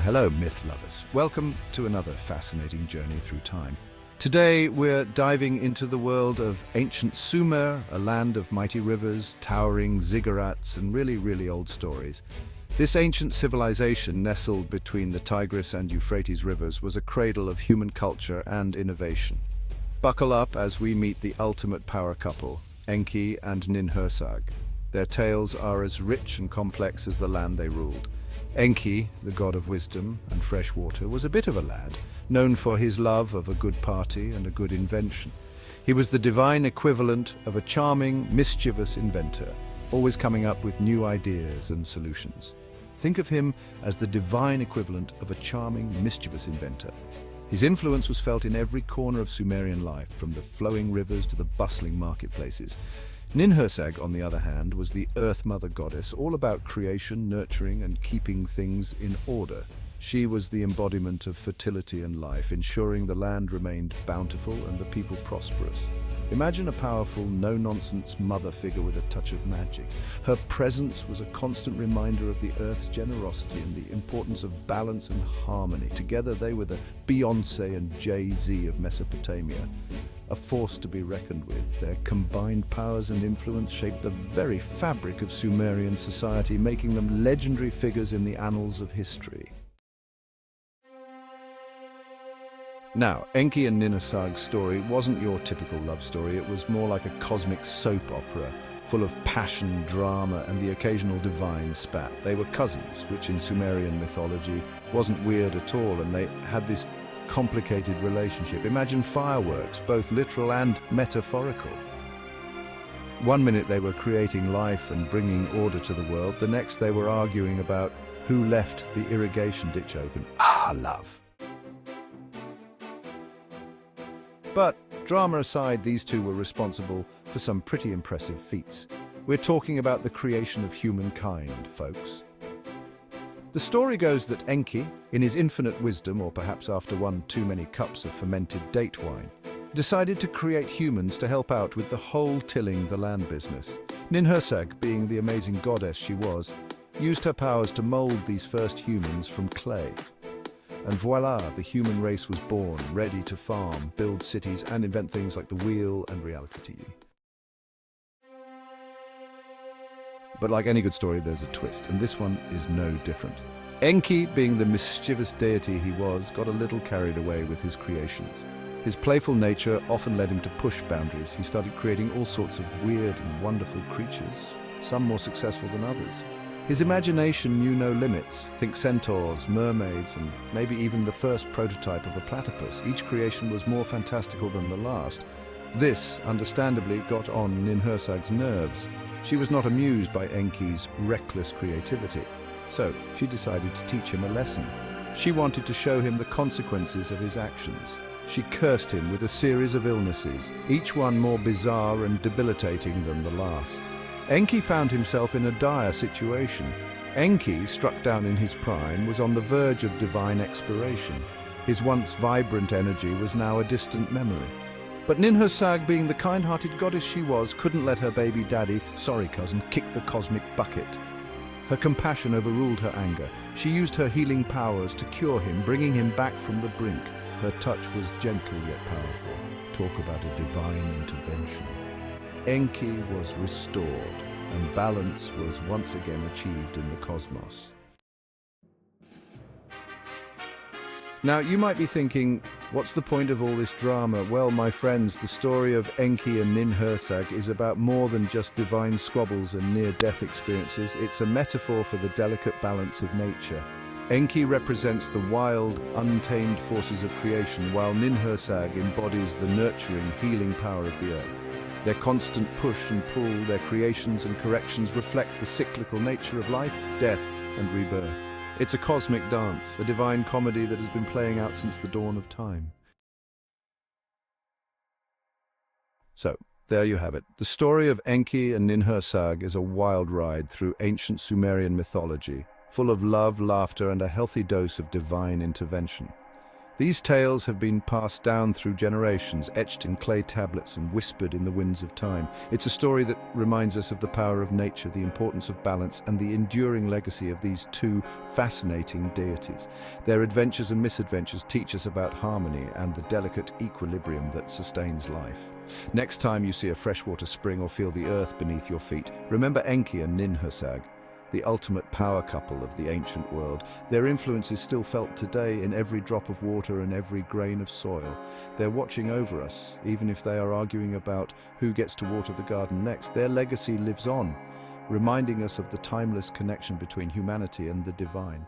Hello, myth lovers. Welcome to another fascinating journey through time. Today, we're diving into the world of ancient Sumer, a land of mighty rivers, towering ziggurats, and really old stories. This ancient civilization, nestled between the Tigris and Euphrates rivers, was a cradle of human culture and innovation. Buckle up as we meet the ultimate power couple, Enki and Ninhursag. Their tales are as rich and complex as the land they ruled. Enki, the god of wisdom and fresh water, was a bit of a lad, known for his love of a good party and a good invention. He was the divine equivalent of a charming, mischievous inventor, always coming up with new ideas and solutions. Think of him as the divine equivalent of a charming, mischievous inventor. His influence was felt in every corner of Sumerian life, from the flowing rivers to the bustling marketplaces. Ninhursag, on the other hand, was the Earth Mother goddess, all about creation, nurturing, and keeping things in order. She was the embodiment of fertility and life, ensuring the land remained bountiful and the people prosperous. Imagine a powerful, no-nonsense mother figure with a touch of magic. Her presence was a constant reminder of the Earth's generosity and the importance of balance and harmony. Together, they were the Beyoncé and Jay-Z of Mesopotamia, a force to be reckoned with. Their combined powers and influence shaped the very fabric of Sumerian society, making them legendary figures in the annals of history. Now, Enki and Ninhursag's story wasn't your typical love story. It was more like a cosmic soap opera, full of passion, drama, and the occasional divine spat. They were cousins, which in Sumerian mythology wasn't weird at all, and they had this complicated relationship. Imagine fireworks, both literal and metaphorical. One minute they were creating life and bringing order to the world. The next they were arguing about who left the irrigation ditch open. Love. But drama aside, these two were responsible for some pretty impressive feats. We're talking about the creation of humankind, folks. The story goes that Enki, in his infinite wisdom, or perhaps after one too many cups of fermented date wine, decided to create humans to help out with the whole tilling the land business. Ninhursag, being the amazing goddess she was, used her powers to mold these first humans from clay. And voila, the human race was born, ready to farm, build cities, and invent things like the wheel and reality TV. But like any good story, there's a twist, and this one is no different. Enki, being the mischievous deity he was, got a little carried away with his creations. His playful nature often led him to push boundaries. He started creating all sorts of weird and wonderful creatures, some more successful than others. His imagination knew no limits. Think centaurs, mermaids, and maybe even the first prototype of a platypus. Each creation was more fantastical than the last. This, understandably, got on Ninhursag's nerves. She was not amused by Enki's reckless creativity, so she decided to teach him a lesson. She wanted to show him the consequences of his actions. She cursed him with a series of illnesses, each one more bizarre and debilitating than the last. Enki found himself in a dire situation. Enki, struck down in his prime, was on the verge of divine expiration. His once vibrant energy was now a distant memory. But Ninhursag, being the kind-hearted goddess she was, couldn't let her baby daddy, sorry cousin, kick the cosmic bucket. Her compassion overruled her anger. She used her healing powers to cure him, bringing him back from the brink. Her touch was gentle yet powerful. Talk about a divine intervention. Enki was restored, and balance was once again achieved in the cosmos. Now, you might be thinking, what's the point of all this drama? Well, my friends, the story of Enki and Ninhursag is about more than just divine squabbles and near-death experiences. It's a metaphor for the delicate balance of nature. Enki represents the wild, untamed forces of creation, while Ninhursag embodies the nurturing, healing power of the earth. Their constant push and pull, their creations and corrections reflect the cyclical nature of life, death, and rebirth. It's a cosmic dance, a divine comedy that has been playing out since the dawn of time. So, there you have it. The story of Enki and Ninhursag is a wild ride through ancient Sumerian mythology, full of love, laughter, and a healthy dose of divine intervention. These tales have been passed down through generations, etched in clay tablets and whispered in the winds of time. It's a story that reminds us of the power of nature, the importance of balance, and the enduring legacy of these two fascinating deities. Their adventures and misadventures teach us about harmony and the delicate equilibrium that sustains life. Next time you see a freshwater spring or feel the earth beneath your feet, remember Enki and Ninhursag, the ultimate power couple of the ancient world. Their influence is still felt today in every drop of water and every grain of soil. They're watching over us, even if they are arguing about who gets to water the garden next. Their legacy lives on, reminding us of the timeless connection between humanity and the divine.